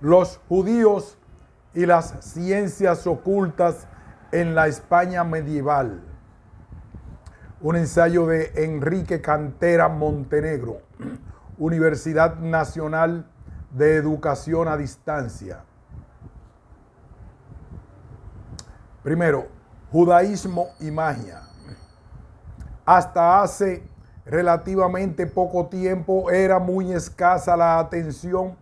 Los judíos y las ciencias ocultas en la España medieval. Un ensayo de Enrique Cantera Montenegro, Universidad Nacional de Educación a Distancia. Primero, judaísmo y magia. Hasta hace relativamente poco tiempo era muy escasa la atención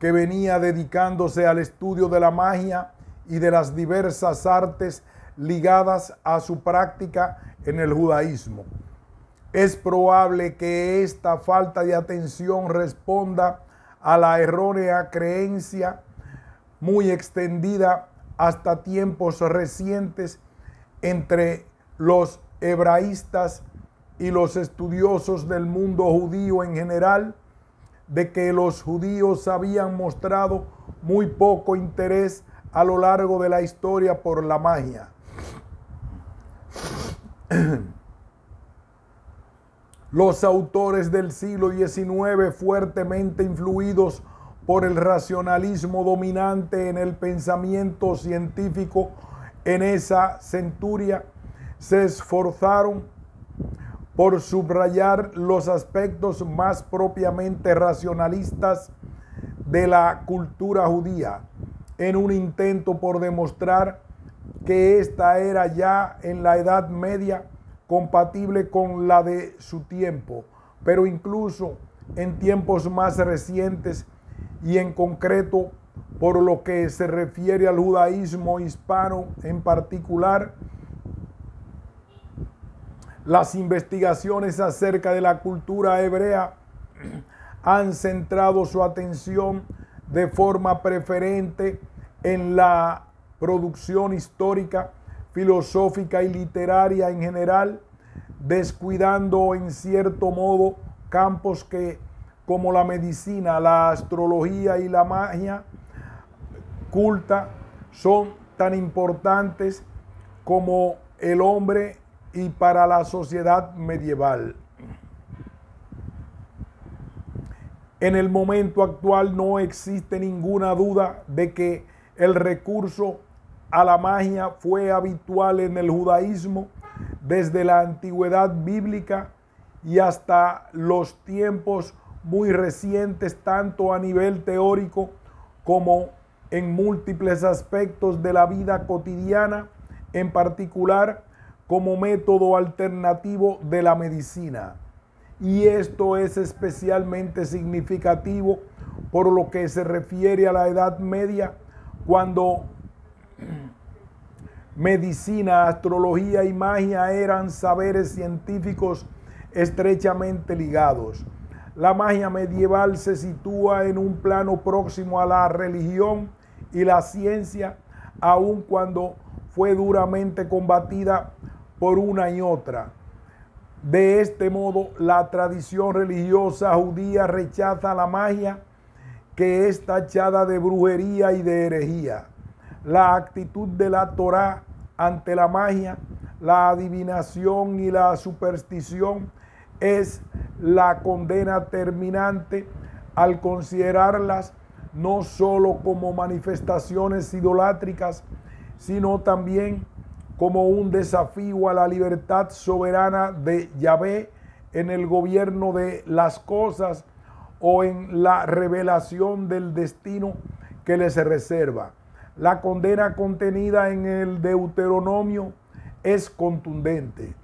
que venía dedicándose al estudio de la magia y de las diversas artes ligadas a su práctica en el judaísmo. Es probable que esta falta de atención responda a la errónea creencia muy extendida hasta tiempos recientes entre los hebraístas y los estudiosos del mundo judío en general, de que los judíos habían mostrado muy poco interés a lo largo de la historia por la magia. Los autores del siglo XIX, fuertemente influidos por el racionalismo dominante en el pensamiento científico en esa centuria, se esforzaron por subrayar los aspectos más propiamente racionalistas de la cultura judía, en un intento por demostrar que ésta era ya en la Edad Media compatible con la de su tiempo, pero incluso en tiempos más recientes y en concreto por lo que se refiere al judaísmo hispano en particular. Las investigaciones acerca de la cultura hebrea han centrado su atención de forma preferente en la producción histórica, filosófica y literaria en general, descuidando en cierto modo campos que, como la medicina, la astrología y la magia culta, son tan importantes como el hombre y para la sociedad medieval. En el momento actual no existe ninguna duda de que el recurso a la magia fue habitual en el judaísmo desde la antigüedad bíblica y hasta los tiempos muy recientes, tanto a nivel teórico como en múltiples aspectos de la vida cotidiana, en particular como método alternativo de la medicina. Y esto es especialmente significativo por lo que se refiere a la Edad Media, cuando medicina, astrología y magia eran saberes científicos estrechamente ligados. La magia medieval se sitúa en un plano próximo a la religión y la ciencia, aun cuando fue duramente combatida por una y otra. De este modo, la tradición religiosa judía rechaza la magia, que es tachada de brujería y de herejía. La actitud de la Torá ante la magia, la adivinación y la superstición es la condena terminante al considerarlas no solo como manifestaciones idolátricas, sino también como un desafío a la libertad soberana de Yahvé en el gobierno de las cosas o en la revelación del destino que les reserva. La condena contenida en el Deuteronomio es contundente.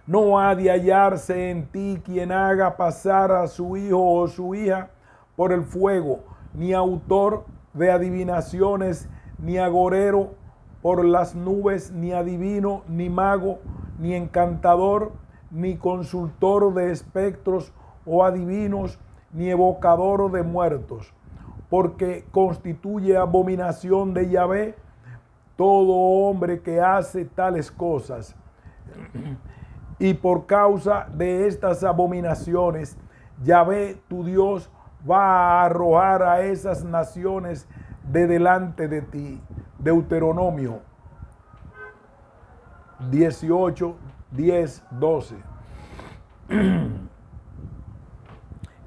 No ha de hallarse en ti quien haga pasar a su hijo o su hija por el fuego, ni autor de adivinaciones, ni agorero por las nubes, ni adivino, ni mago, ni encantador, ni consultor de espectros o adivinos, ni evocador de muertos, porque constituye abominación de Yahvé todo hombre que hace tales cosas. Y por causa de estas abominaciones, Yahvé tu Dios va a arrojar a esas naciones de delante de ti. Deuteronomio 18, 10, 12.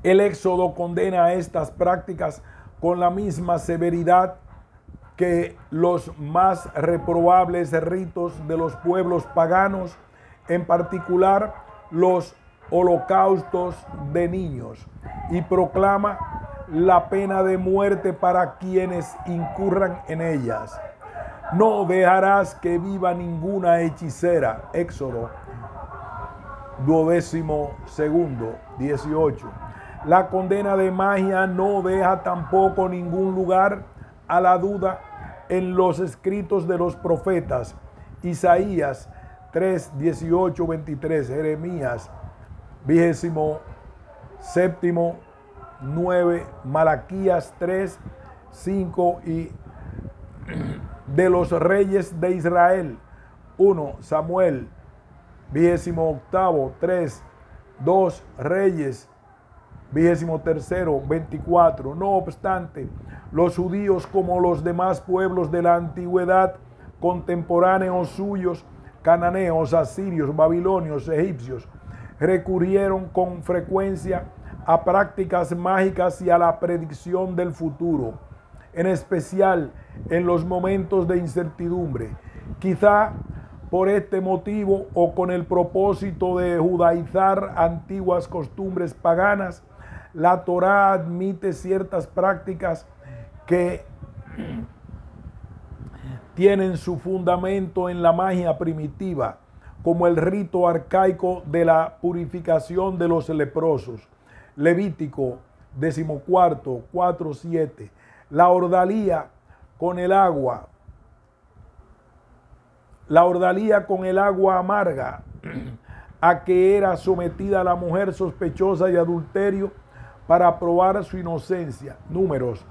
El Éxodo condena estas prácticas con la misma severidad que los más reprobables ritos de los pueblos paganos, en particular los holocaustos de niños, y proclama la pena de muerte para quienes incurran en ellas. No dejarás que viva ninguna hechicera. Éxodo 22:18. La condena de magia no deja tampoco ningún lugar a la duda en los escritos de los profetas. Isaías 3:18-23, Jeremías 27:9, Malaquías 3:5 y de los reyes de Israel. 1 Samuel 28, 3, 2 Reyes 23:24. No obstante, los judíos, como los demás pueblos de la antigüedad, contemporáneos suyos, cananeos, asirios, babilonios, egipcios, recurrieron con frecuencia a prácticas mágicas y a la predicción del futuro, en especial en los momentos de incertidumbre. Quizá por este motivo o con el propósito de judaizar antiguas costumbres paganas, la Torá admite ciertas prácticas que tienen su fundamento en la magia primitiva, como el rito arcaico de la purificación de los leprosos. Levítico 14, 4, 7. La ordalía con el agua amarga a que era sometida la mujer sospechosa de adulterio para probar su inocencia. Números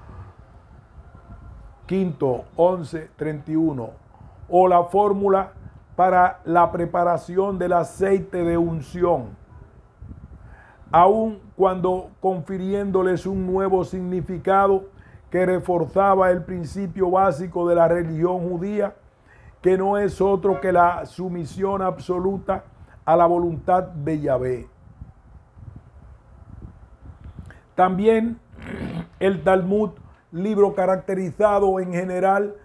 5:11-31. O la fórmula para la preparación del aceite de unción, aun cuando confiriéndoles un nuevo significado que reforzaba el principio básico de la religión judía, que no es otro que la sumisión absoluta a la voluntad de Yahvé. También el Talmud, libro caracterizado en general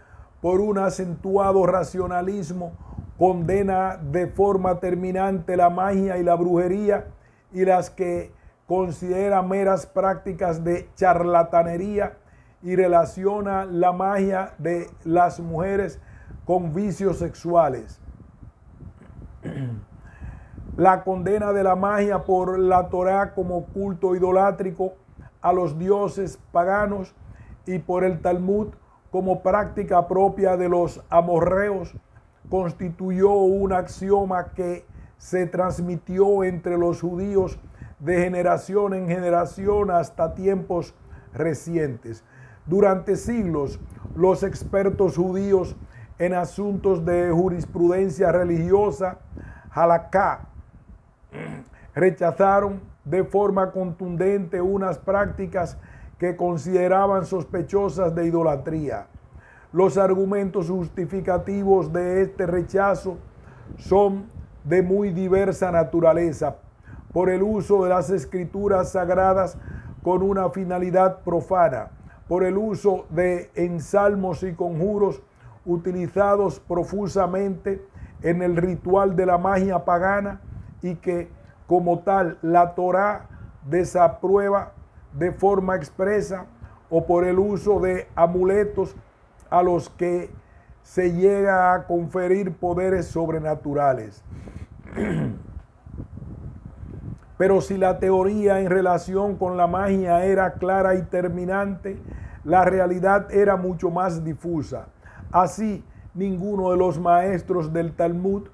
por un acentuado racionalismo, condena de forma terminante la magia y la brujería y las que considera meras prácticas de charlatanería, y relaciona la magia de las mujeres con vicios sexuales. La condena de la magia por la Torá como culto idolátrico a los dioses paganos y por el Talmud como práctica propia de los amorreos constituyó un axioma que se transmitió entre los judíos de generación en generación hasta tiempos recientes. Durante siglos, los expertos judíos en asuntos de jurisprudencia religiosa, halaká, rechazaron de forma contundente unas prácticas que consideraban sospechosas de idolatría. Los argumentos justificativos de este rechazo son de muy diversa naturaleza, por el uso de las escrituras sagradas con una finalidad profana, por el uso de ensalmos y conjuros utilizados profusamente en el ritual de la magia pagana y que, como tal, la Torá desaprueba de forma expresa, o por el uso de amuletos a los que se llega a conferir poderes sobrenaturales. Pero si la teoría en relación con la magia era clara y terminante, la realidad era mucho más difusa. Así, ninguno de los maestros del Talmud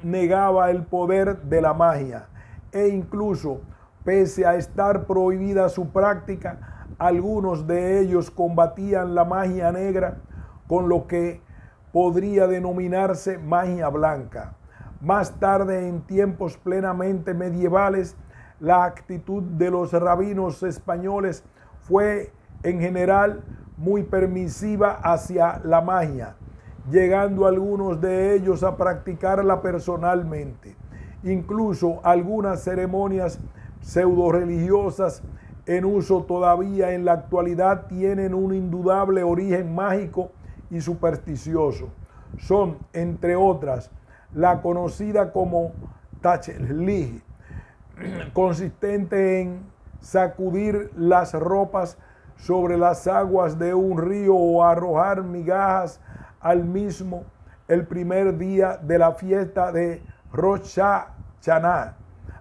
negaba el poder de la magia, e incluso, pese a estar prohibida su práctica, algunos de ellos combatían la magia negra con lo que podría denominarse magia blanca. Más tarde, en tiempos plenamente medievales, la actitud de los rabinos españoles fue en general muy permisiva hacia la magia, llegando algunos de ellos a practicarla personalmente. Incluso algunas ceremonias pseudo-religiosas en uso todavía en la actualidad tienen un indudable origen mágico y supersticioso. Son, entre otras, la conocida como Tachlich, consistente en sacudir las ropas sobre las aguas de un río o arrojar migajas al mismo el primer día de la fiesta de Rosh Hashanah,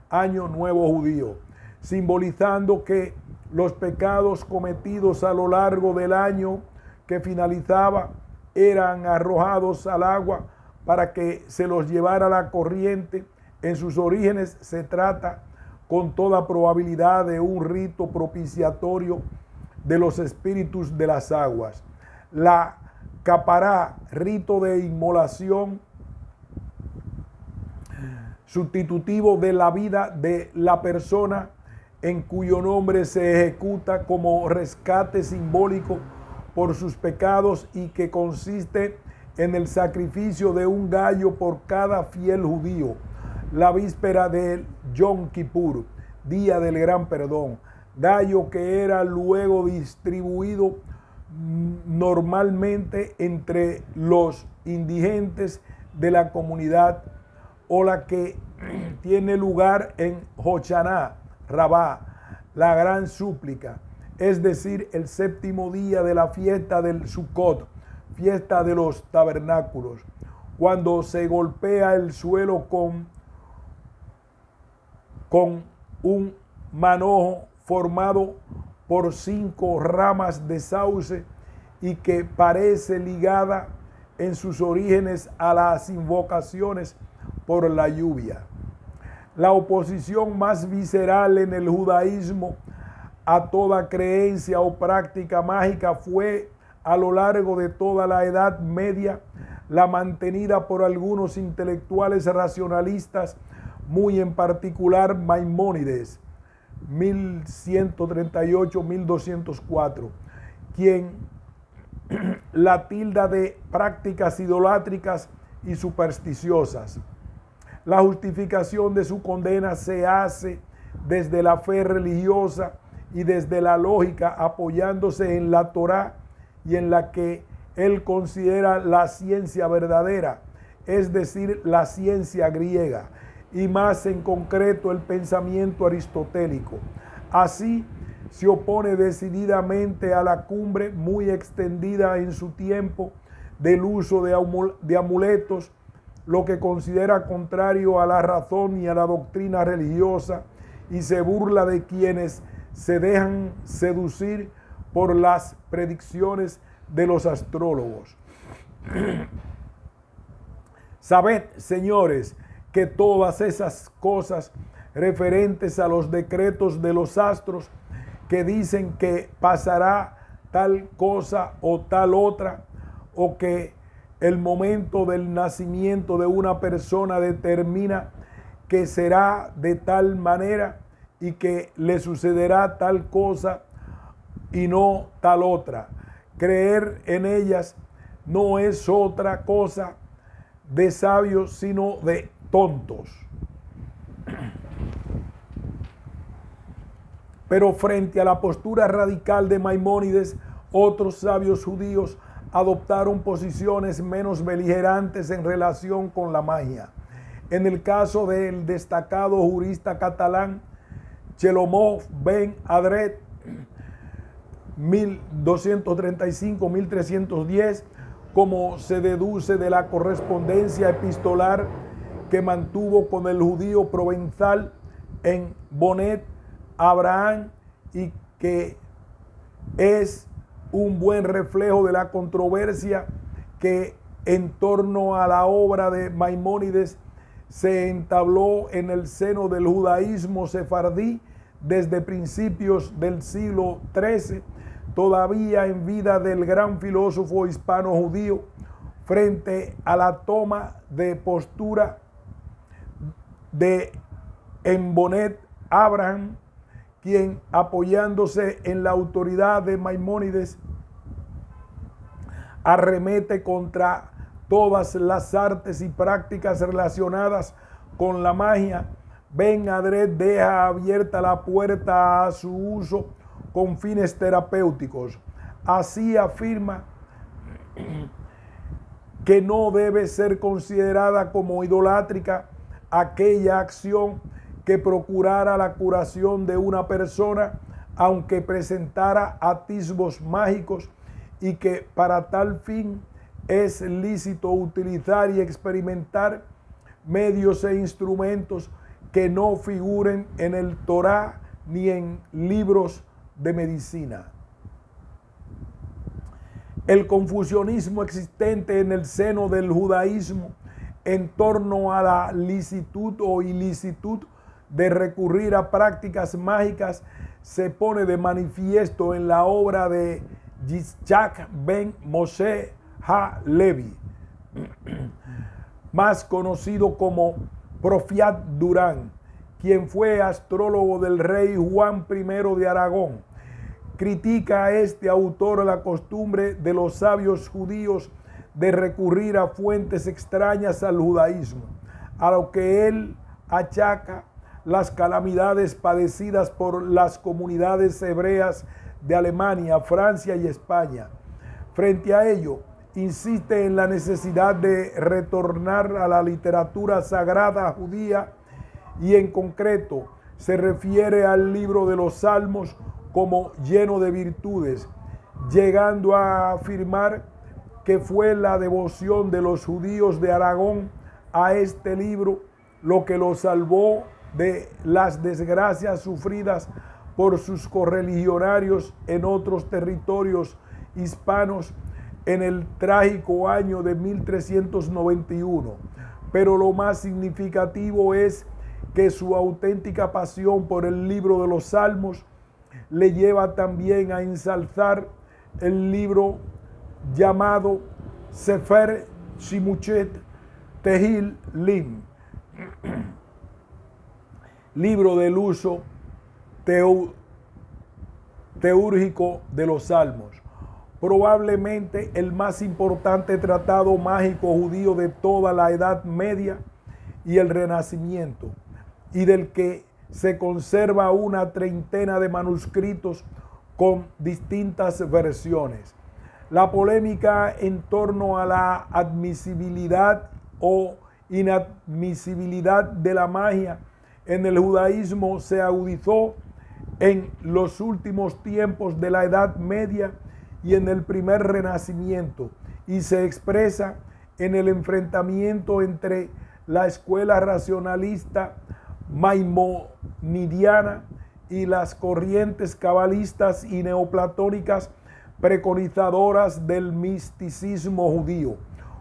Año Nuevo Judío, simbolizando que los pecados cometidos a lo largo del año que finalizaba eran arrojados al agua para que se los llevara la corriente. En sus orígenes se trata con toda probabilidad de un rito propiciatorio de los espíritus de las aguas. La capará, rito de inmolación sustitutivo de la vida de la persona en cuyo nombre se ejecuta como rescate simbólico por sus pecados y que consiste en el sacrificio de un gallo por cada fiel judío, la víspera del Yom Kippur, día del gran perdón, gallo que era luego distribuido normalmente entre los indigentes de la comunidad, o la que tiene lugar en Hoshana Rabá, la gran súplica, es decir, el séptimo día de la fiesta del Sukkot, fiesta de los tabernáculos, cuando se golpea el suelo con un manojo formado por 5 ramas de sauce y que parece ligada en sus orígenes a las invocaciones por la lluvia. La oposición más visceral en el judaísmo a toda creencia o práctica mágica fue a lo largo de toda la Edad Media la mantenida por algunos intelectuales racionalistas, muy en particular Maimónides, 1138-1204, quien la tilda de prácticas idolátricas y supersticiosas. La justificación de su condena se hace desde la fe religiosa y desde la lógica, apoyándose en la Torá y en la que él considera la ciencia verdadera, es decir, la ciencia griega, y más en concreto el pensamiento aristotélico. Así se opone decididamente a la cumbre muy extendida en su tiempo del uso de amuletos, lo que considera contrario a la razón y a la doctrina religiosa, y se burla de quienes se dejan seducir por las predicciones de los astrólogos. Sabed, señores, que todas esas cosas referentes a los decretos de los astros que dicen que pasará tal cosa o tal otra, o que el momento del nacimiento de una persona determina que será de tal manera y que le sucederá tal cosa y no tal otra. Creer en ellas no es otra cosa de sabios, sino de tontos. Pero frente a la postura radical de Maimónides, otros sabios judíos adoptaron posiciones menos beligerantes en relación con la magia. En el caso del destacado jurista catalán Shelomó Ben Adret, 1235-1310, como se deduce de la correspondencia epistolar que mantuvo con el judío provenzal en Bonnet, Abraham, y que es un buen reflejo de la controversia que en torno a la obra de Maimónides se entabló en el seno del judaísmo sefardí desde principios del siglo XIII, todavía en vida del gran filósofo hispano-judío, frente a la toma de postura de Bonnet Abraham, quien, apoyándose en la autoridad de Maimónides, arremete contra todas las artes y prácticas relacionadas con la magia, Ben Adret deja abierta la puerta a su uso con fines terapéuticos. Así afirma que no debe ser considerada como idolátrica aquella acción que procurara la curación de una persona, aunque presentara atisbos mágicos, y que para tal fin es lícito utilizar y experimentar medios e instrumentos que no figuren en el Torá ni en libros de medicina. El confusionismo existente en el seno del judaísmo en torno a la licitud o ilicitud de recurrir a prácticas mágicas se pone de manifiesto en la obra de Yitzhak ben Moshe ha-Levi, más conocido como Profiat Durán, quien fue astrólogo del rey Juan I de Aragón. Critica a este autor la costumbre de los sabios judíos de recurrir a fuentes extrañas al judaísmo, a lo que él achaca las calamidades padecidas por las comunidades hebreas de Alemania, Francia y España. Frente a ello, insiste en la necesidad de retornar a la literatura sagrada judía y en concreto se refiere al libro de los Salmos como lleno de virtudes, llegando a afirmar que fue la devoción de los judíos de Aragón a este libro lo que lo salvó de las desgracias sufridas por sus correligionarios en otros territorios hispanos en el trágico año de 1391. Pero lo más significativo es que su auténtica pasión por el libro de los Salmos le lleva también a ensalzar el libro llamado Sefer Shimuchet Tehil Lim, libro del uso teúrgico de los Salmos, probablemente el más importante tratado mágico judío de toda la Edad Media y el Renacimiento, y del que se conserva una treintena de manuscritos con distintas versiones. La polémica en torno a la admisibilidad o inadmisibilidad de la magia en el judaísmo se agudizó en los últimos tiempos de la Edad Media y en el primer Renacimiento, y se expresa en el enfrentamiento entre la escuela racionalista maimonidiana y las corrientes cabalistas y neoplatónicas preconizadoras del misticismo judío.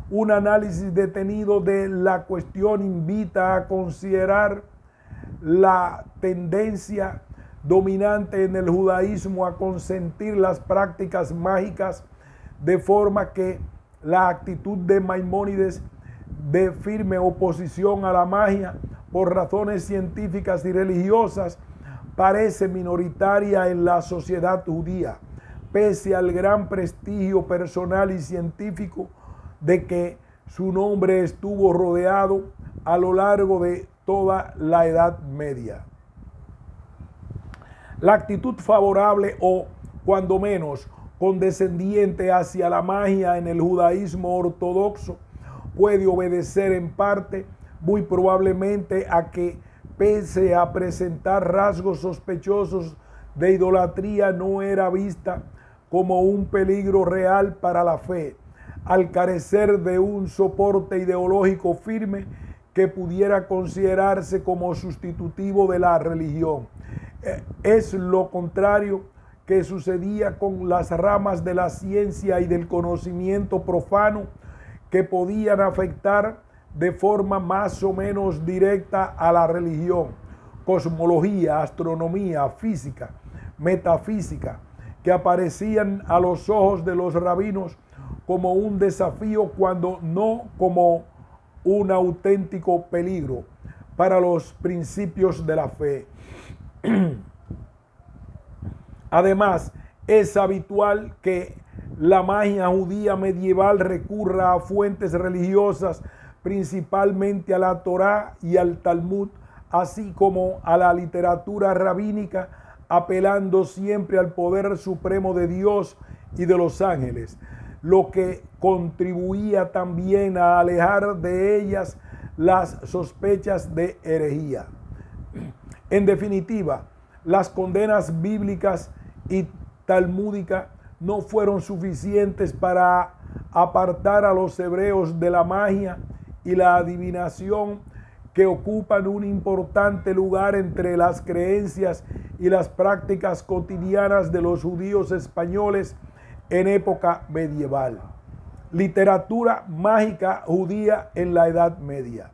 Un análisis detenido de la cuestión invita a considerar la tendencia dominante en el judaísmo a consentir las prácticas mágicas, de forma que la actitud de Maimónides de firme oposición a la magia por razones científicas y religiosas parece minoritaria en la sociedad judía, pese al gran prestigio personal y científico de que su nombre estuvo rodeado a lo largo de toda la Edad Media. La actitud favorable o, cuando menos, condescendiente hacia la magia en el judaísmo ortodoxo puede obedecer en parte, muy probablemente, a que, pese a presentar rasgos sospechosos de idolatría, no era vista como un peligro real para la fe, al carecer de un soporte ideológico firme que pudiera considerarse como sustitutivo de la religión. Es lo contrario que sucedía con las ramas de la ciencia y del conocimiento profano, que podían afectar de forma más o menos directa a la religión, cosmología, astronomía, física, metafísica, que aparecían a los ojos de los rabinos como un desafío, cuando no como un auténtico peligro para los principios de la fe. Además, es habitual que la magia judía medieval recurra a fuentes religiosas, principalmente a la Torá y al Talmud, así como a la literatura rabínica, apelando siempre al poder supremo de Dios y de los ángeles, lo que contribuía también a alejar de ellas las sospechas de herejía. En definitiva, las condenas bíblicas y talmúdicas no fueron suficientes para apartar a los hebreos de la magia y la adivinación, que ocupan un importante lugar entre las creencias y las prácticas cotidianas de los judíos españoles en época medieval. Literatura mágica judía en la Edad Media.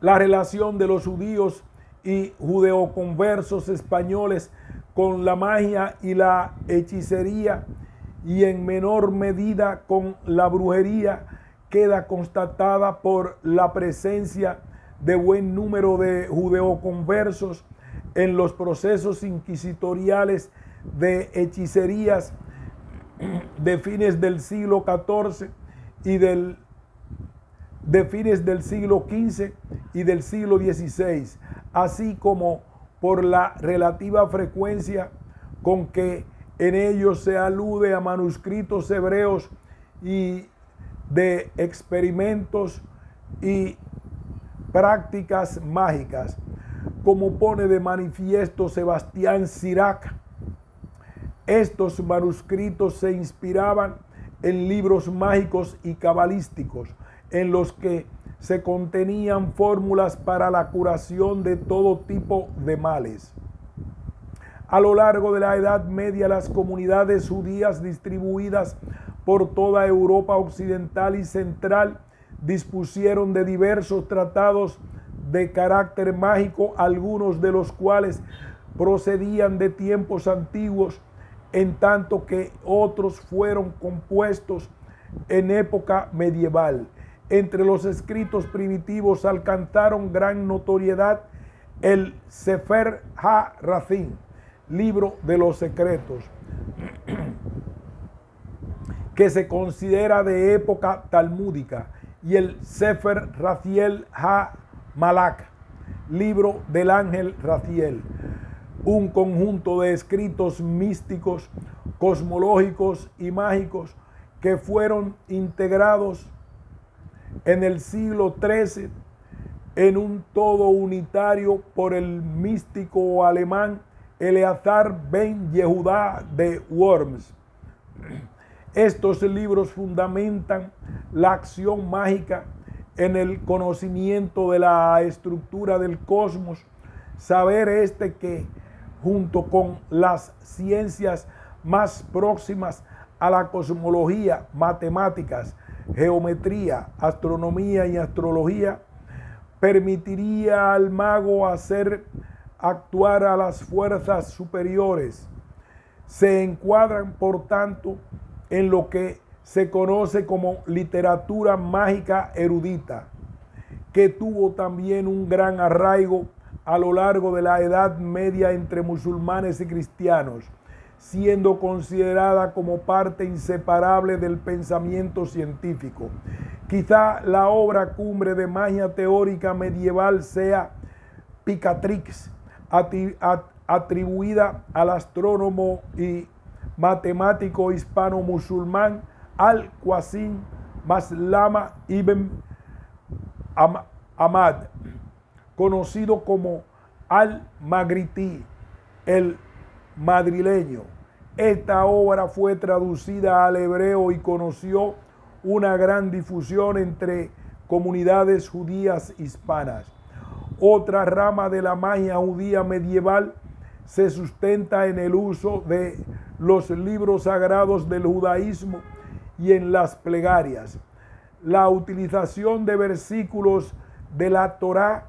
La relación de los judíos y judeoconversos españoles con la magia y la hechicería, y en menor medida con la brujería, queda constatada por la presencia de buen número de judeoconversos en los procesos inquisitoriales de hechicerías de fines del siglo XIV y de fines del siglo XV y del siglo XVI, así como por la relativa frecuencia con que en ellos se alude a manuscritos hebreos y de experimentos y prácticas mágicas, como pone de manifiesto Sebastián Sirac. Estos manuscritos se inspiraban en libros mágicos y cabalísticos, en los que se contenían fórmulas para la curación de todo tipo de males. A lo largo de la Edad Media, las comunidades judías distribuidas por toda Europa occidental y central dispusieron de diversos tratados de carácter mágico, algunos de los cuales procedían de tiempos antiguos, en tanto que otros fueron compuestos en época medieval. Entre los escritos primitivos alcanzaron gran notoriedad el Sefer HaRazim, libro de los secretos, que se considera de época talmúdica, y el Sefer Raziel HaMalak, libro del ángel Raziel, un conjunto de escritos místicos, cosmológicos y mágicos que fueron integrados en el siglo XIII en un todo unitario por el místico alemán Eleazar ben Yehudá de Worms. Estos libros fundamentan la acción mágica en el conocimiento de la estructura del cosmos, saber que, junto con las ciencias más próximas a la cosmología, matemáticas, geometría, astronomía y astrología, permitiría al mago hacer actuar a las fuerzas superiores. Se encuadran, por tanto, en lo que se conoce como literatura mágica erudita, que tuvo también un gran arraigo a lo largo de la Edad Media entre musulmanes y cristianos, siendo considerada como parte inseparable del pensamiento científico. Quizá la obra cumbre de magia teórica medieval sea Picatrix, atribuida al astrónomo y matemático hispano-musulmán Al-Qasim Maslama ibn Ahmad, conocido como Al-Maghriti, el madrileño. Esta obra fue traducida al hebreo y conoció una gran difusión entre comunidades judías hispanas. Otra rama de la magia judía medieval se sustenta en el uso de los libros sagrados del judaísmo y en las plegarias. La utilización de versículos de la Torá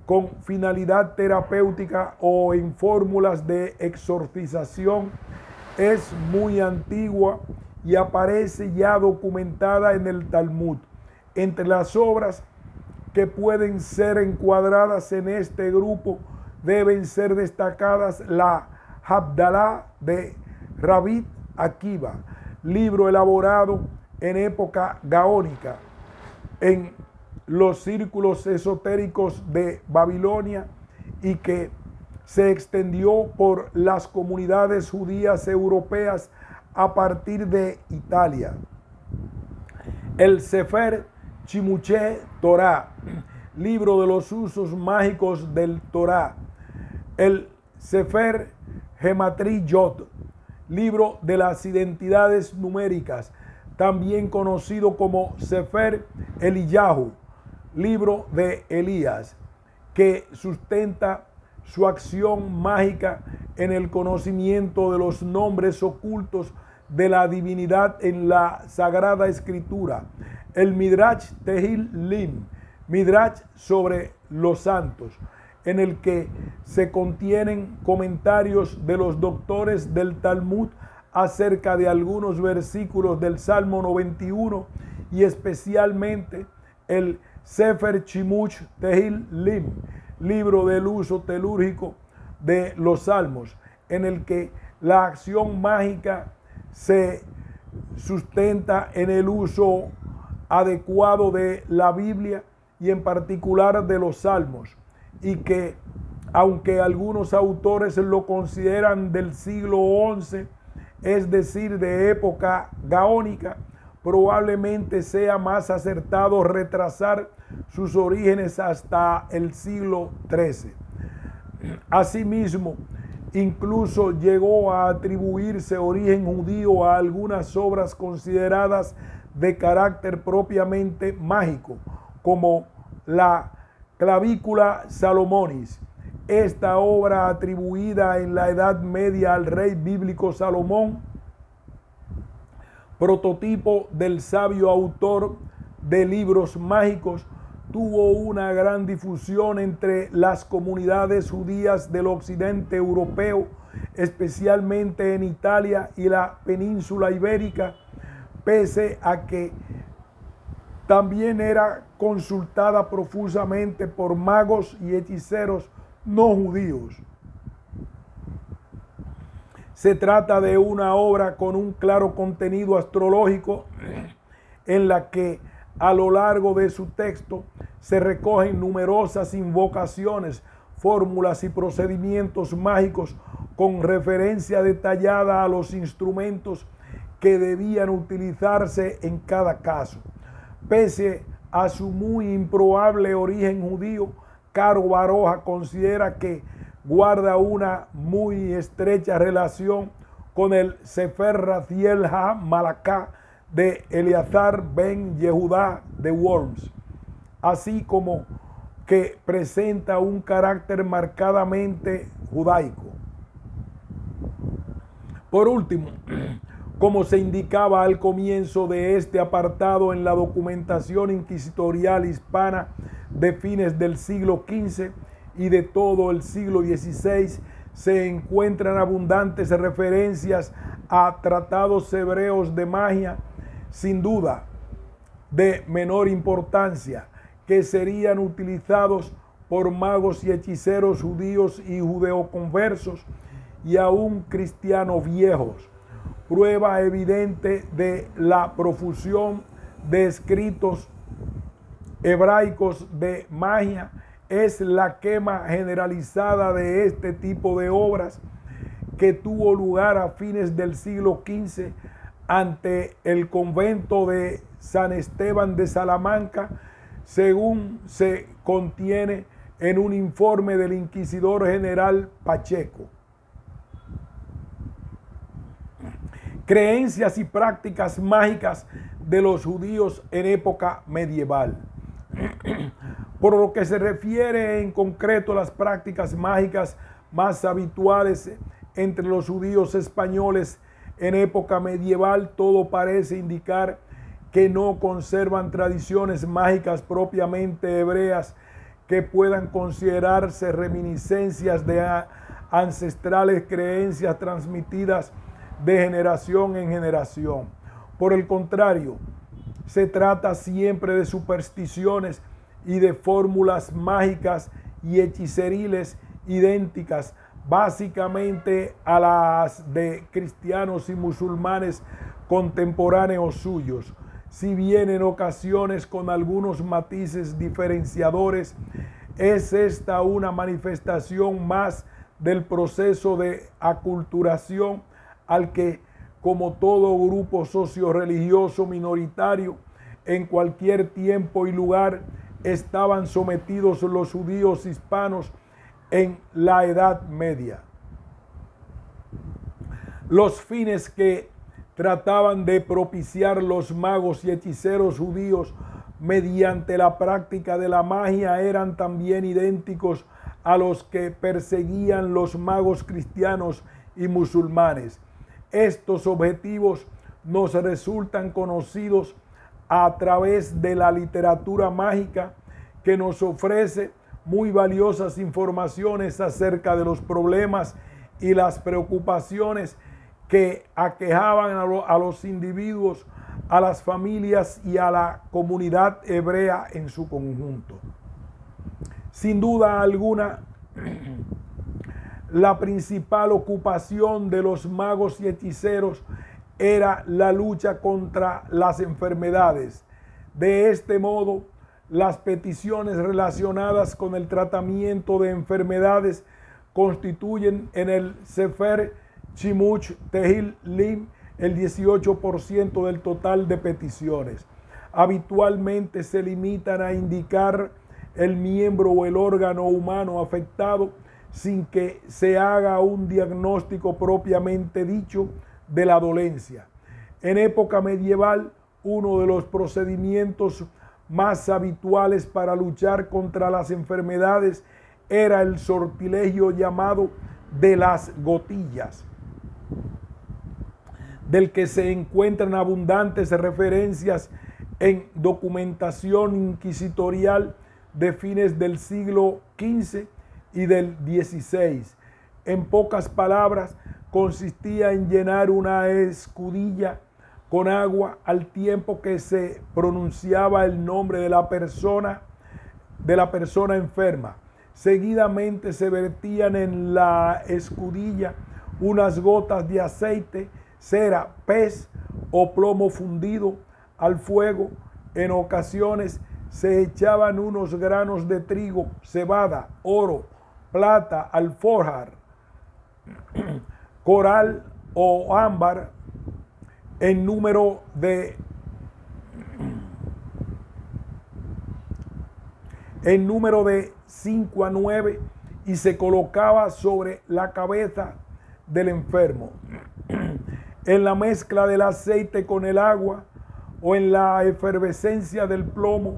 con finalidad terapéutica o en fórmulas de exorcización es muy antigua y aparece ya documentada en el Talmud. Entre las obras que pueden ser encuadradas en este grupo deben ser destacadas la Havdalah de Rabbi Akiva, libro elaborado en época gaónica, en los círculos esotéricos de Babilonia y que se extendió por las comunidades judías europeas a partir de Italia. El Sefer Chimuché Torah, libro de los usos mágicos del Torah. El Sefer Gematri Yod, libro de las identidades numéricas, también conocido como Sefer Eliyahu, libro de Elías, que sustenta su acción mágica en el conocimiento de los nombres ocultos de la divinidad en la Sagrada Escritura. El Midrash Tehillim, Midrash sobre los santos, en el que se contienen comentarios de los doctores del Talmud acerca de algunos versículos del Salmo 91 y especialmente el Sefer Chimuch Tehillim, libro del uso telúrgico de los salmos, en el que la acción mágica se sustenta en el uso adecuado de la Biblia y en particular de los salmos, y que aunque algunos autores lo consideran del siglo XI, es decir, de época gaónica, probablemente sea más acertado retrasar sus orígenes hasta el siglo XIII. Asimismo, incluso llegó a atribuirse origen judío a algunas obras consideradas de carácter propiamente mágico, como la Clavícula Salomonis. Esta obra, atribuida en la Edad Media al rey bíblico Salomón, prototipo del sabio autor de libros mágicos, tuvo una gran difusión entre las comunidades judías del occidente europeo, especialmente en Italia y la península ibérica, pese a que también era consultada profusamente por magos y hechiceros no judíos. Se trata de una obra con un claro contenido astrológico en la que a lo largo de su texto se recogen numerosas invocaciones, fórmulas y procedimientos mágicos con referencia detallada a los instrumentos que debían utilizarse en cada caso. Pese a su muy improbable origen judío, Caro Baroja considera que guarda una muy estrecha relación con el Sefer Raziel HaMalakah de Eleazar ben Yehudá de Worms, así como que presenta un carácter marcadamente judaico. Por último, como se indicaba al comienzo de este apartado en la documentación inquisitorial hispana de fines del siglo XV y de todo el siglo XVI, se encuentran abundantes referencias a tratados hebreos de magia, sin duda de menor importancia, que serían utilizados por magos y hechiceros judíos y judeoconversos y aún cristianos viejos. Prueba evidente de la profusión de escritos hebraicos de magia es la quema generalizada de este tipo de obras que tuvo lugar a fines del siglo XV ante el convento de San Esteban de Salamanca, según se contiene en un informe del inquisidor general Pacheco. Creencias y prácticas mágicas de los judíos en época medieval. Por lo que se refiere en concreto a las prácticas mágicas más habituales entre los judíos españoles en época medieval, todo parece indicar que no conservan tradiciones mágicas propiamente hebreas que puedan considerarse reminiscencias de ancestrales creencias transmitidas de generación en generación. Por el contrario, se trata siempre de supersticiones y de fórmulas mágicas y hechiceriles idénticas básicamente a las de cristianos y musulmanes contemporáneos suyos, si bien en ocasiones con algunos matices diferenciadores, es esta una manifestación más del proceso de aculturación al que, como todo grupo socio-religioso minoritario, en cualquier tiempo y lugar estaban sometidos los judíos hispanos en la Edad Media. Los fines que trataban de propiciar los magos y hechiceros judíos mediante la práctica de la magia eran también idénticos a los que perseguían los magos cristianos y musulmanes. Estos objetivos nos resultan conocidos a través de la literatura mágica, que nos ofrece muy valiosas informaciones acerca de los problemas y las preocupaciones que aquejaban a los individuos, a las familias y a la comunidad hebrea en su conjunto. Sin duda alguna, la principal ocupación de los magos y hechiceros era la lucha contra las enfermedades. De este modo, las peticiones relacionadas con el tratamiento de enfermedades constituyen en el Sefer Chimuch Tehillim el 18% del total de peticiones. Habitualmente se limitan a indicar el miembro o el órgano humano afectado sin que se haga un diagnóstico propiamente dicho de la dolencia. En época medieval, uno de los procedimientos más habituales para luchar contra las enfermedades era el sortilegio llamado de las gotillas, del que se encuentran abundantes referencias en documentación inquisitorial de fines del siglo XV y del XVI. En pocas palabras, consistía en llenar una escudilla con agua al tiempo que se pronunciaba el nombre de la persona enferma. Seguidamente se vertían en la escudilla unas gotas de aceite, cera, pez o plomo fundido al fuego. En ocasiones se echaban unos granos de trigo, cebada, oro, plata, alforjar, coral o ámbar en número de 5 a 9 y se colocaba sobre la cabeza del enfermo. En la mezcla del aceite con el agua o en la efervescencia del plomo,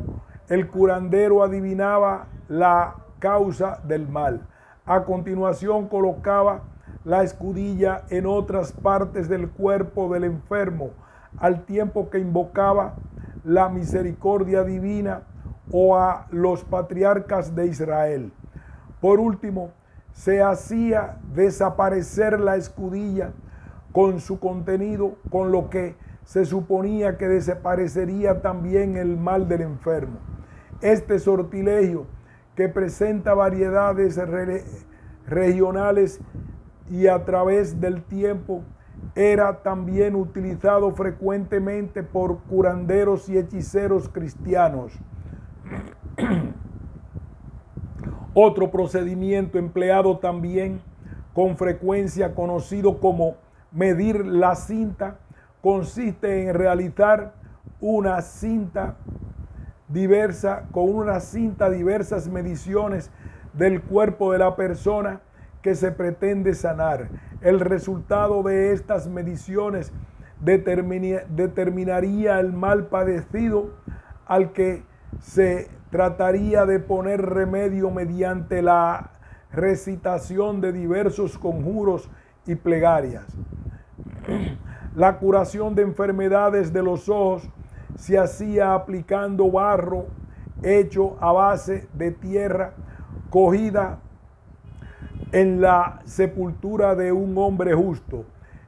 el curandero adivinaba la causa del mal. A continuación colocaba la escudilla en otras partes del cuerpo del enfermo, al tiempo que invocaba la misericordia divina o a los patriarcas de Israel. Por último, se hacía desaparecer la escudilla con su contenido, con lo que se suponía que desaparecería también el mal del enfermo. Este sortilegio, que presenta variedades regionales y a través del tiempo, era también utilizado frecuentemente por curanderos y hechiceros cristianos. Otro procedimiento empleado también con frecuencia, conocido como medir la cinta, consiste en realizar una cinta diversa, con una cinta diversas mediciones del cuerpo de la persona que se pretende sanar. El resultado de estas mediciones determinaría el mal padecido al que se trataría de poner remedio mediante la recitación de diversos conjuros y plegarias. La curación de enfermedades de los ojos se hacía aplicando barro hecho a base de tierra cogida en la sepultura de un hombre justo.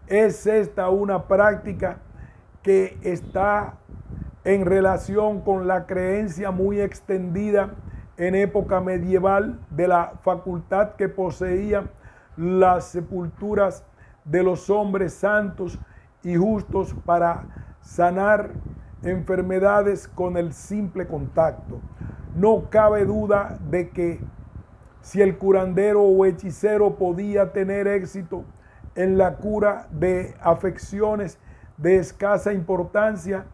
Es esta una práctica que está en relación con la creencia muy extendida en época medieval de la facultad que poseían las sepulturas de los hombres santos y justos para sanar enfermedades con el simple contacto. No cabe duda de que si el curandero o hechicero podía tener éxito en la cura de afecciones de escasa importancia,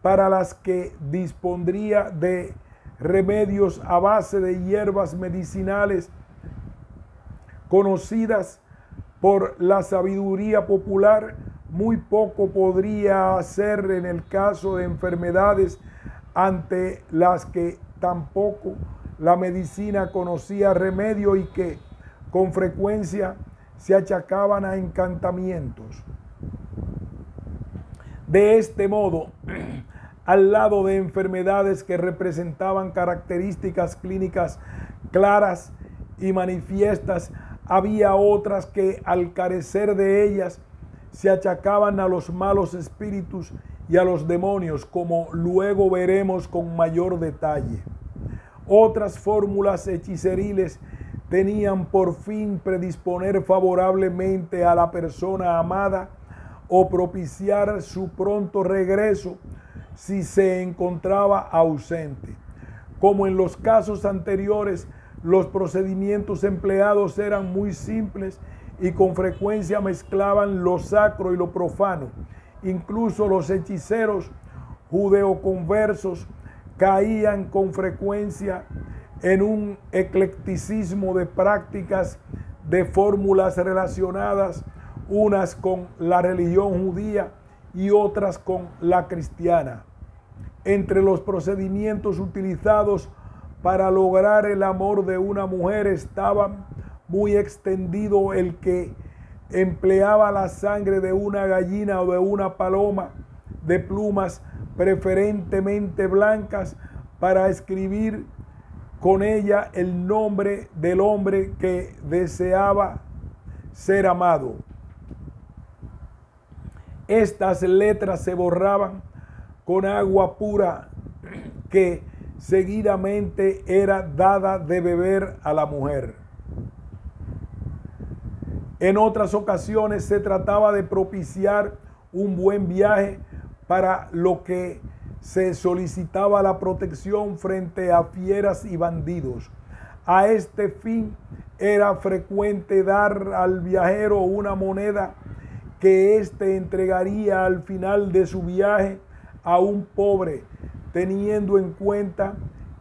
para las que dispondría de remedios a base de hierbas medicinales conocidas por la sabiduría popular, muy poco podría hacer en el caso de enfermedades ante las que tampoco la medicina conocía remedio y que con frecuencia se achacaban a encantamientos. De este modo, al lado de enfermedades que representaban características clínicas claras y manifiestas, había otras que, al carecer de ellas, se achacaban a los malos espíritus y a los demonios, como luego veremos con mayor detalle. Otras fórmulas hechiceriles tenían por fin predisponer favorablemente a la persona amada o propiciar su pronto regreso si se encontraba ausente. Como en los casos anteriores, los procedimientos empleados eran muy simples y con frecuencia mezclaban lo sacro y lo profano. Incluso los hechiceros judeoconversos caían con frecuencia en un eclecticismo de prácticas, de fórmulas relacionadas unas con la religión judía y otras con la cristiana. Entre los procedimientos utilizados para lograr el amor de una mujer estaba muy extendido el que empleaba la sangre de una gallina o de una paloma de plumas preferentemente blancas para escribir con ella el nombre del hombre que deseaba ser amado. Estas letras se borraban con agua pura que seguidamente era dada de beber a la mujer. En otras ocasiones se trataba de propiciar un buen viaje, para lo que se solicitaba la protección frente a fieras y bandidos. A este fin era frecuente dar al viajero una moneda que éste entregaría al final de su viaje a un pobre, teniendo en cuenta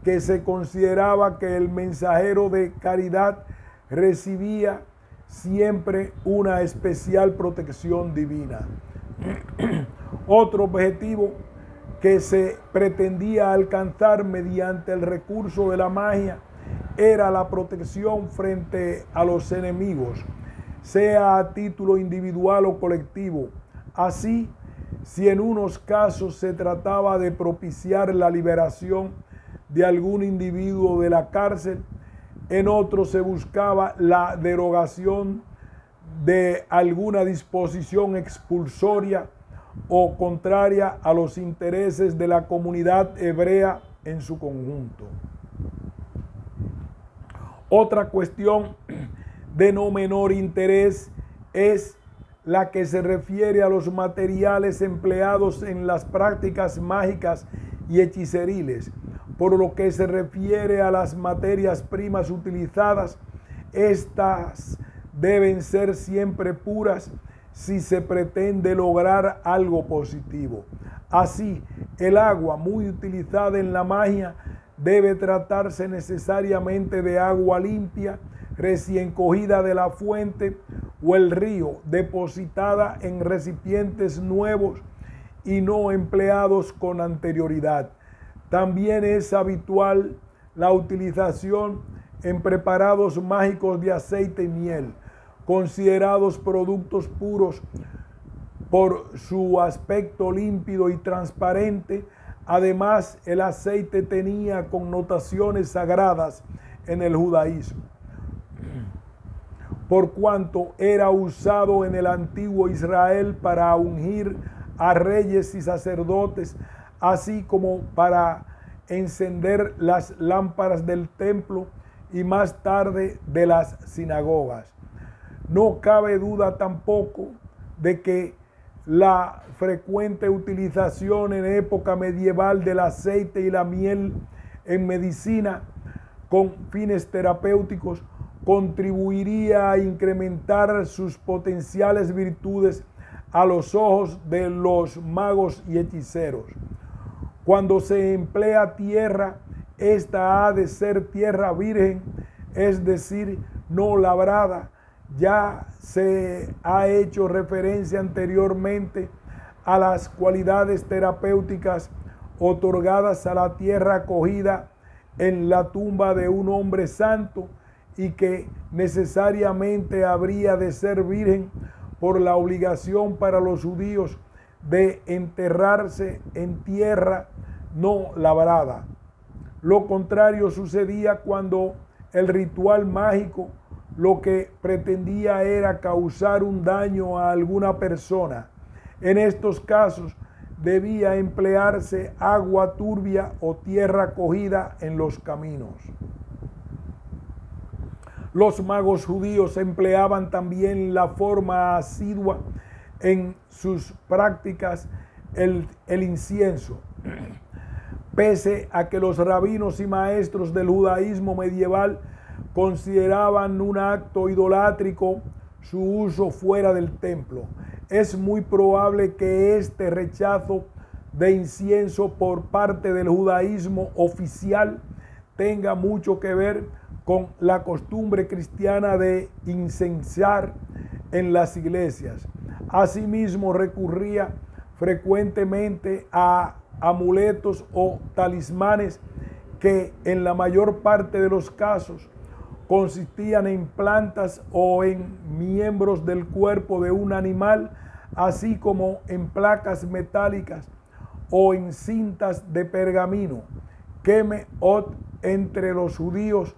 que se consideraba que el mensajero de caridad recibía siempre una especial protección divina. Otro objetivo que se pretendía alcanzar mediante el recurso de la magia era la protección frente a los enemigos, sea a título individual o colectivo. Así, si en unos casos se trataba de propiciar la liberación de algún individuo de la cárcel, en otros se buscaba la derogación de alguna disposición expulsoria o contraria a los intereses de la comunidad hebrea en su conjunto. Otra cuestión de no menor interés es la que se refiere a los materiales empleados en las prácticas mágicas y hechiceriles. Por lo que se refiere a las materias primas utilizadas, estas deben ser siempre puras si se pretende lograr algo positivo. Así, el agua muy utilizada en la magia debe tratarse necesariamente de agua limpia, recién cogida de la fuente o el río, depositada en recipientes nuevos y no empleados con anterioridad. También es habitual la utilización en preparados mágicos de aceite y miel, considerados productos puros por su aspecto límpido y transparente. Además, el aceite tenía connotaciones sagradas en el judaísmo, por cuanto era usado en el antiguo Israel para ungir a reyes y sacerdotes, así como para encender las lámparas del templo y más tarde de las sinagogas. No cabe duda tampoco de que la frecuente utilización en época medieval del aceite y la miel en medicina con fines terapéuticos contribuiría a incrementar sus potenciales virtudes a los ojos de los magos y hechiceros. Cuando se emplea tierra, esta ha de ser tierra virgen, es decir, no labrada. Ya se ha hecho referencia anteriormente a las cualidades terapéuticas otorgadas a la tierra cogida en la tumba de un hombre santo y que necesariamente habría de ser virgen por la obligación para los judíos de enterrarse en tierra no labrada. Lo contrario sucedía cuando el ritual mágico lo que pretendía era causar un daño a alguna persona. En estos casos debía emplearse agua turbia o tierra cogida en los caminos. Los magos judíos empleaban también la forma asidua en sus prácticas el incienso. Pese a que los rabinos y maestros del judaísmo medieval consideraban un acto idolátrico su uso fuera del templo, es muy probable que este rechazo de incienso por parte del judaísmo oficial tenga mucho que ver con la costumbre cristiana de incensar en las iglesias. Asimismo, recurría frecuentemente a amuletos o talismanes que en la mayor parte de los casos consistían en plantas o en miembros del cuerpo de un animal, así como en placas metálicas o en cintas de pergamino. Kemeot entre los judíos,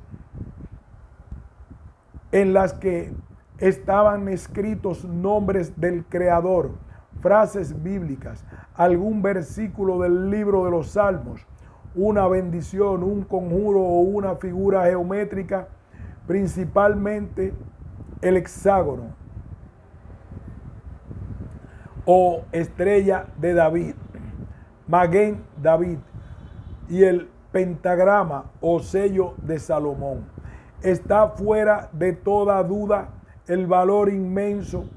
en las que estaban escritos nombres del Creador, frases bíblicas, algún versículo del libro de los Salmos, una bendición, un conjuro o una figura geométrica, principalmente el hexágono o estrella de David, Maguen David, y el pentagrama o sello de Salomón. Está fuera de toda duda el valor inmenso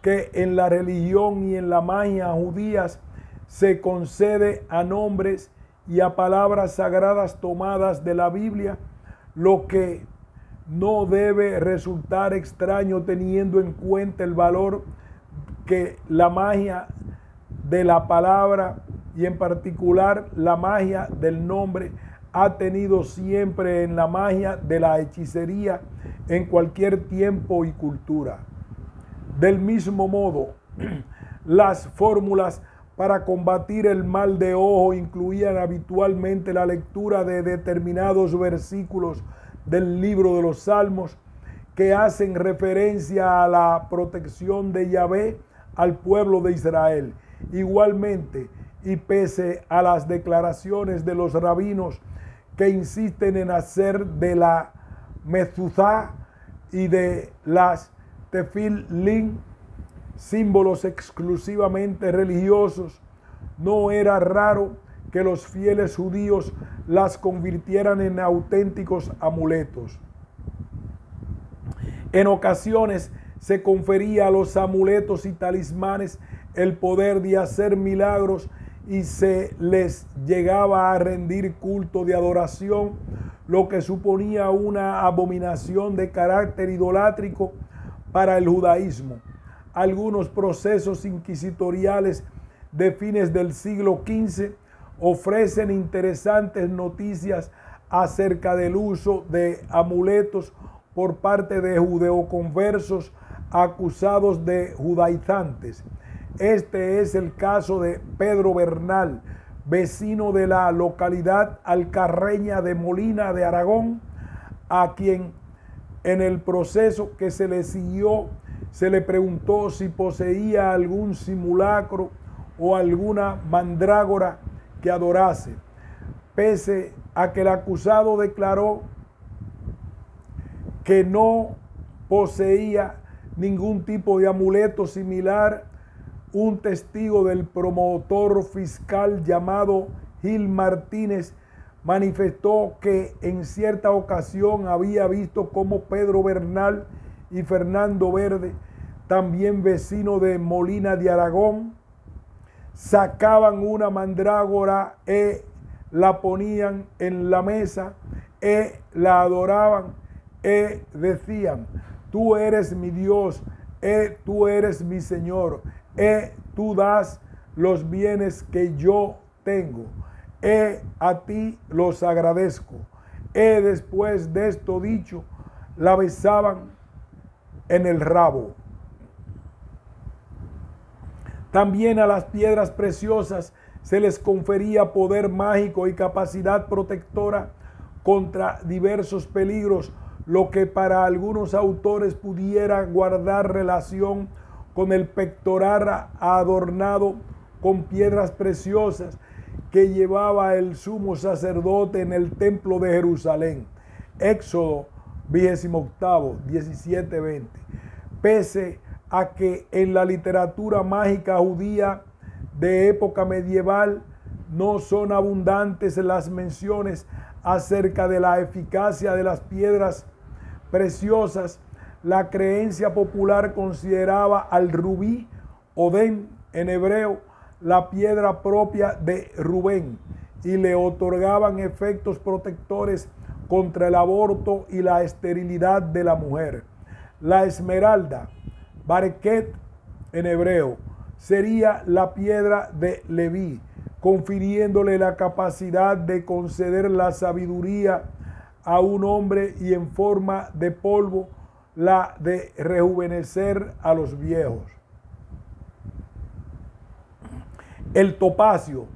que en la religión y en la magia judías se concede a nombres y a palabras sagradas tomadas de la Biblia, lo que no debe resultar extraño teniendo en cuenta el valor que la magia de la palabra y en particular la magia del nombre ha tenido siempre en la magia de la hechicería en cualquier tiempo y cultura. Del mismo modo, las fórmulas para combatir el mal de ojo incluían habitualmente la lectura de determinados versículos del libro de los Salmos que hacen referencia a la protección de Yahvé al pueblo de Israel. Igualmente, y pese a las declaraciones de los rabinos que insisten en hacer de la mezuzá y de las tefilín símbolos exclusivamente religiosos, no era raro que los fieles judíos las convirtieran en auténticos amuletos. En ocasiones se confería a los amuletos y talismanes el poder de hacer milagros y se les llegaba a rendir culto de adoración, lo que suponía una abominación de carácter idolátrico para el judaísmo. Algunos procesos inquisitoriales de fines del siglo XV ofrecen interesantes noticias acerca del uso de amuletos por parte de judeoconversos acusados de judaizantes. Este es el caso de Pedro Bernal, vecino de la localidad alcarreña de Molina de Aragón, a quien en el proceso que se le siguió se le preguntó si poseía algún simulacro o alguna mandrágora que adorase. Pese a que el acusado declaró que no poseía ningún tipo de amuleto similar, un testigo del promotor fiscal llamado Gil Martínez manifestó que en cierta ocasión había visto cómo Pedro Bernal y Fernando Verde, también vecino de Molina de Aragón, sacaban una mandrágora y la ponían en la mesa y la adoraban y decían: tú eres mi Dios, tú eres mi Señor, tú das los bienes que yo tengo, a ti los agradezco. Después de esto dicho, la besaban en el rabo. También a las piedras preciosas se les confería poder mágico y capacidad protectora contra diversos peligros, lo que para algunos autores pudiera guardar relación con el pectoral adornado con piedras preciosas que llevaba el sumo sacerdote en el templo de Jerusalén. Éxodo 28, 17-20. Pese a que en la literatura mágica judía de época medieval no son abundantes las menciones acerca de la eficacia de las piedras preciosas, la creencia popular consideraba al rubí, Odén en hebreo, la piedra propia de Rubén, y le otorgaban efectos protectores contra el aborto y la esterilidad de la mujer. La esmeralda, Bareket en hebreo, sería la piedra de Leví, confiriéndole la capacidad de conceder la sabiduría a un hombre y en forma de polvo la de rejuvenecer a los viejos. El topacio,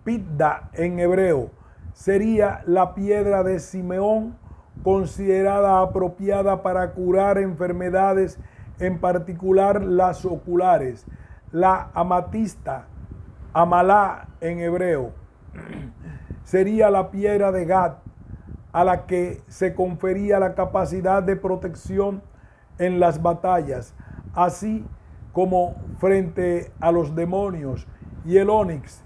Pidda en hebreo, sería la piedra de Simeón, considerada apropiada para curar enfermedades, en particular las oculares. La amatista, Amalá en hebreo, sería la piedra de Gad, a la que se confería la capacidad de protección en las batallas, así como frente a los demonios. Y el onix,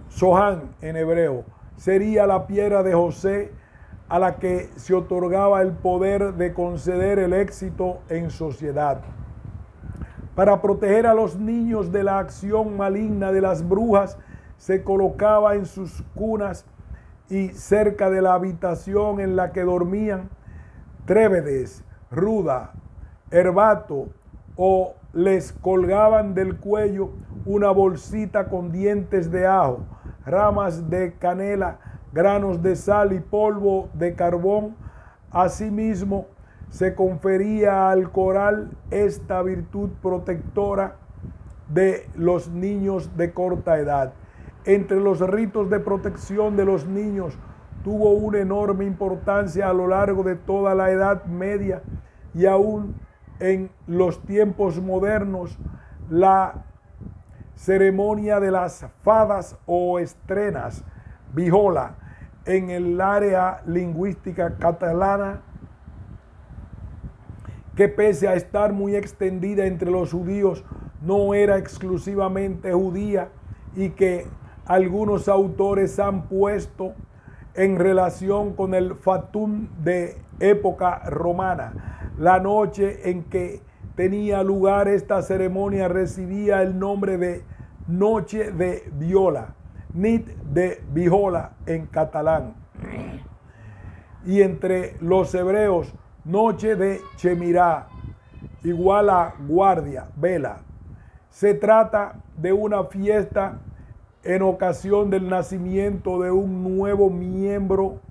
Sohan en hebreo, sería la piedra de José, a la que se otorgaba el poder de conceder el éxito en sociedad. Para proteger a los niños de la acción maligna de las brujas, se colocaba en sus cunas y cerca de la habitación en la que dormían trébedes, ruda, herbato, o les colgaban del cuello una bolsita con dientes de ajo, ramas de canela, granos de sal y polvo de carbón. Asimismo, se confería al coral esta virtud protectora de los niños de corta edad. Entre los ritos de protección de los niños tuvo una enorme importancia a lo largo de toda la Edad Media y aún en los tiempos modernos. La ceremonia de las fadas o estrenas, vijola, en el área lingüística catalana, que pese a estar muy extendida entre los judíos, no era exclusivamente judía y que algunos autores han puesto en relación con el fatum de época romana. La noche en que tenía lugar esta ceremonia recibía el nombre de Noche de Viola, Nit de Vijola en catalán. Y entre los hebreos, Noche de Chemirá, igual a guardia, vela. Se trata de una fiesta en ocasión del nacimiento de un nuevo miembro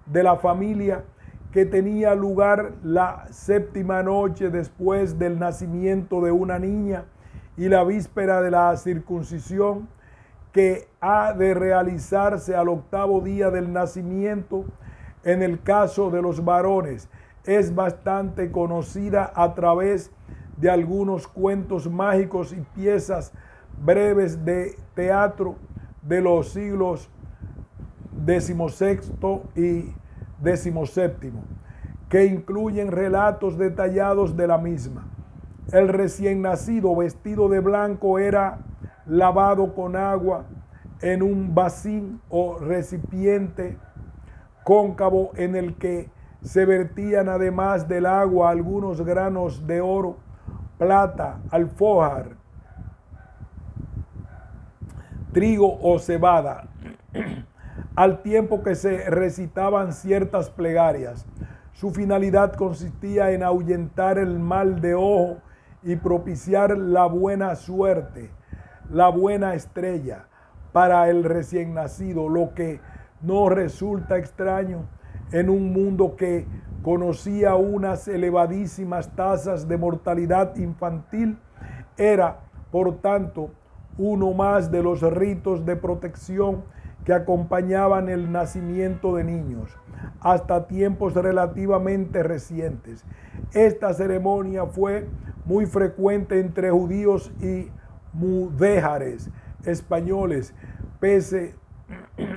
de la familia, que tenía lugar la séptima noche después del nacimiento de una niña y la víspera de la circuncisión, que ha de realizarse al octavo día del nacimiento. En el caso de los varones, es bastante conocida a través de algunos cuentos mágicos y piezas breves de teatro de los siglos XVI y XVII, que incluyen relatos detallados de la misma. El recién nacido vestido de blanco era lavado con agua en un bacín o recipiente cóncavo en el que se vertían además del agua algunos granos de oro, plata, alforja, trigo o cebada, al tiempo que se recitaban ciertas plegarias. Su finalidad consistía en ahuyentar el mal de ojo y propiciar la buena suerte, la buena estrella para el recién nacido, lo que no resulta extraño en un mundo que conocía unas elevadísimas tasas de mortalidad infantil. Era, por tanto, uno más de los ritos de protección que acompañaban el nacimiento de niños hasta tiempos relativamente recientes. Esta ceremonia fue muy frecuente entre judíos y mudéjares españoles, pese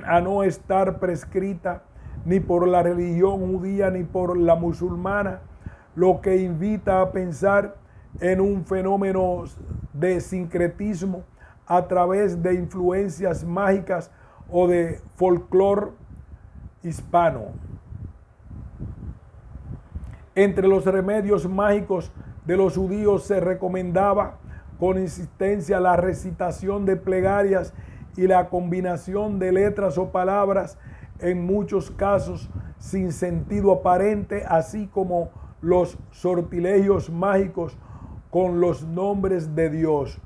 a no estar prescrita ni por la religión judía ni por la musulmana, lo que invita a pensar en un fenómeno de sincretismo a través de influencias mágicas o de folclore hispano. Entre los remedios mágicos de los judíos se recomendaba con insistencia la recitación de plegarias y la combinación de letras o palabras, en muchos casos sin sentido aparente, así como los sortilegios mágicos con los nombres de Dios.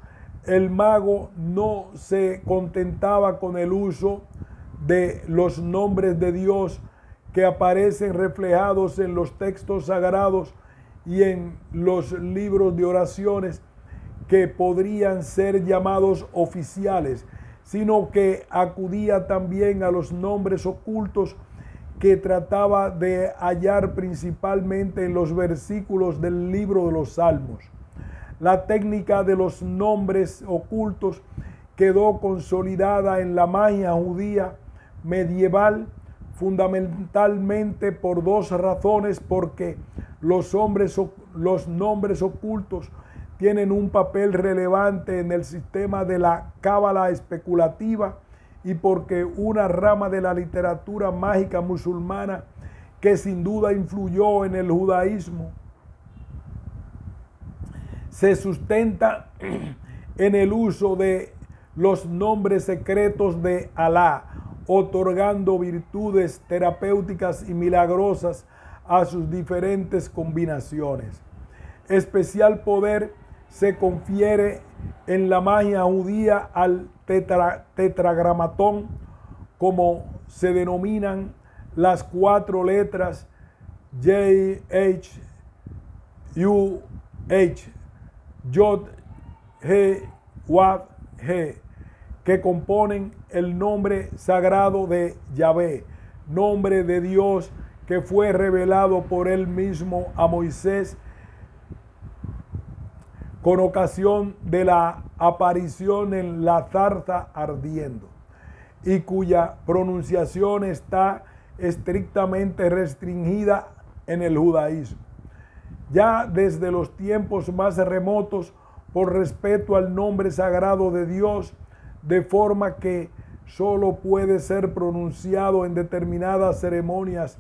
El mago no se contentaba con el uso de los nombres de Dios que aparecen reflejados en los textos sagrados y en los libros de oraciones que podrían ser llamados oficiales, sino que acudía también a los nombres ocultos que trataba de hallar principalmente en los versículos del libro de los Salmos. La técnica de los nombres ocultos quedó consolidada en la magia judía medieval, fundamentalmente por dos razones: porque los nombres ocultos tienen un papel relevante en el sistema de la cábala especulativa, y porque una rama de la literatura mágica musulmana que sin duda influyó en el judaísmo se sustenta en el uso de los nombres secretos de Alá, otorgando virtudes terapéuticas y milagrosas a sus diferentes combinaciones. Especial poder se confiere en la magia judía al tetragramatón, como se denominan las cuatro letras YH, Yod, He, Wad, He, que componen el nombre sagrado de Yahvé, nombre de Dios que fue revelado por él mismo a Moisés con ocasión de la aparición en la zarza ardiendo, y cuya pronunciación está estrictamente restringida en el judaísmo. Ya desde los tiempos más remotos, por respeto al nombre sagrado de Dios, de forma que solo puede ser pronunciado en determinadas ceremonias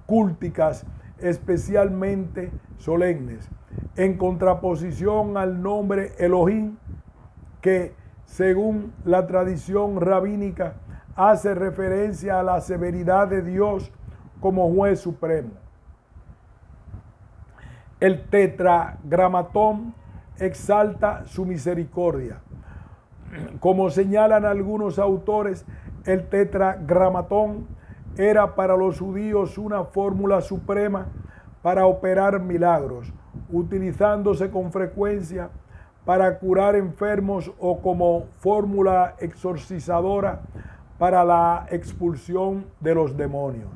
culticas, especialmente solemnes, en contraposición al nombre Elohim, que según la tradición rabínica hace referencia a la severidad de Dios como juez supremo. El tetragramatón exalta su misericordia. Como señalan algunos autores, el tetragramatón era para los judíos una fórmula suprema para operar milagros, utilizándose con frecuencia para curar enfermos o como fórmula exorcizadora para la expulsión de los demonios.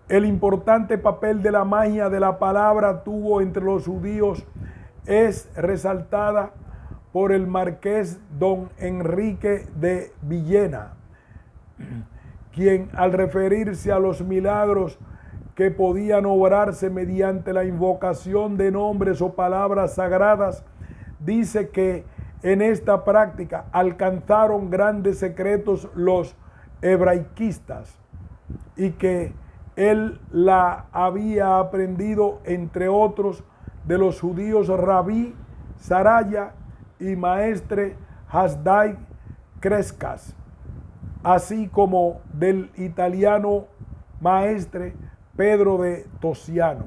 El importante papel de la magia de la palabra tuvo entre los judíos es resaltada por el marqués don Enrique de Villena, quien al referirse a los milagros que podían obrarse mediante la invocación de nombres o palabras sagradas, dice que en esta práctica alcanzaron grandes secretos los hebraiquistas y que él la había aprendido, entre otros, de los judíos Rabí Saraya y maestre Hasdai Crescas, así como del italiano maestre Pedro de Tosiano.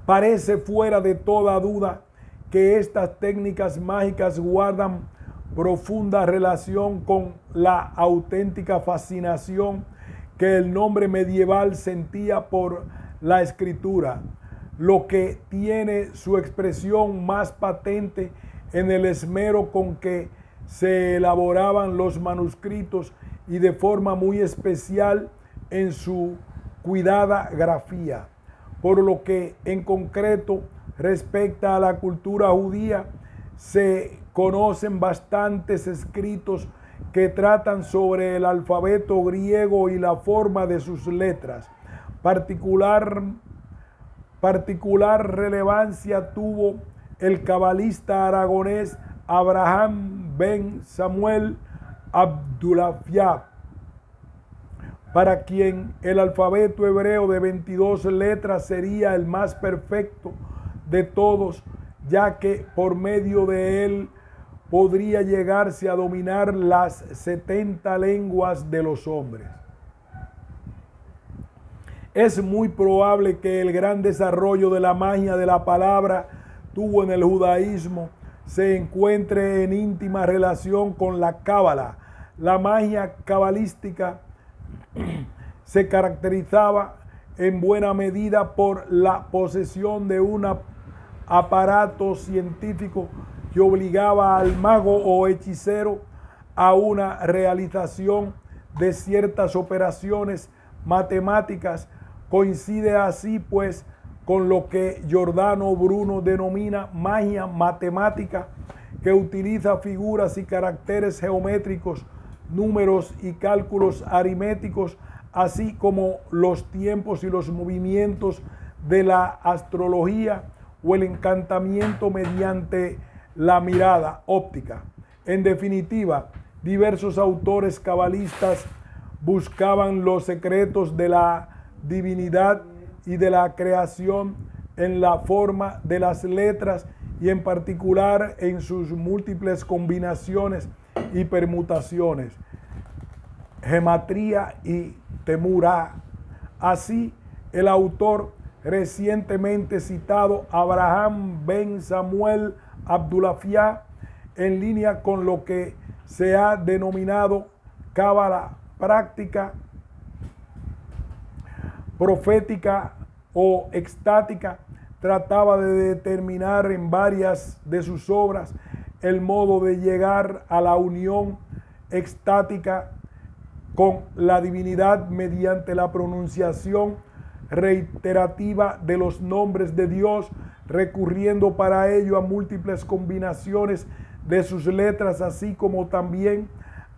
Parece fuera de toda duda que estas técnicas mágicas guardan profunda relación con la auténtica fascinación que el hombre medieval sentía por la escritura, lo que tiene su expresión más patente en el esmero con que se elaboraban los manuscritos y de forma muy especial en su cuidada grafía. Por lo que en concreto respecta a la cultura judía, se conocen bastantes escritos que tratan sobre el alfabeto griego y la forma de sus letras. Particular relevancia tuvo el cabalista aragonés Abraham ben Samuel Abdulafia, para quien el alfabeto hebreo de 22 letras sería el más perfecto de todos, ya que por medio de él podría llegarse a dominar las 70 lenguas de los hombres. Es muy probable que el gran desarrollo de la magia de la palabra tuvo en el judaísmo se encuentre en íntima relación con la cábala. La magia cabalística se caracterizaba en buena medida por la posesión de un aparato científico que obligaba al mago o hechicero a una realización de ciertas operaciones matemáticas. Coincide así pues con lo que Giordano Bruno denomina magia matemática, que utiliza figuras y caracteres geométricos, números y cálculos aritméticos, así como los tiempos y los movimientos de la astrología o el encantamiento mediante la mirada óptica. En definitiva, diversos autores cabalistas buscaban los secretos de la divinidad y de la creación en la forma de las letras y en particular en sus múltiples combinaciones y permutaciones, gematría y temurá. Así, el autor recientemente citado, Abraham ben Samuel Abdulafia, en línea con lo que se ha denominado cábala práctica, profética o extática, trataba de determinar en varias de sus obras el modo de llegar a la unión extática con la divinidad mediante la pronunciación reiterativa de los nombres de Dios, recurriendo para ello a múltiples combinaciones de sus letras, así como también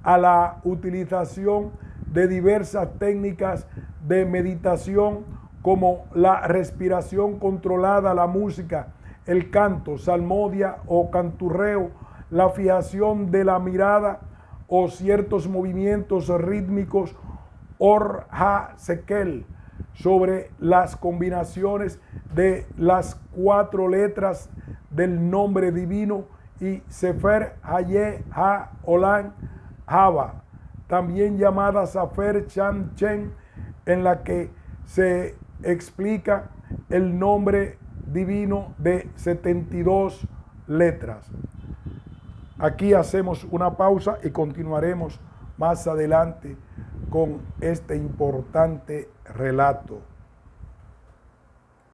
a la utilización de diversas técnicas de meditación como la respiración controlada, la música, el canto, salmodia o canturreo, la fijación de la mirada o ciertos movimientos rítmicos or ha sekel sobre las combinaciones de las 4 letras del nombre divino y Sefer Haye Ha Olam Haba, también llamada Sefer Cham Chen, en la que se explica el nombre divino de 72 letras. Aquí hacemos una pausa y continuaremos más adelante con este importante relato.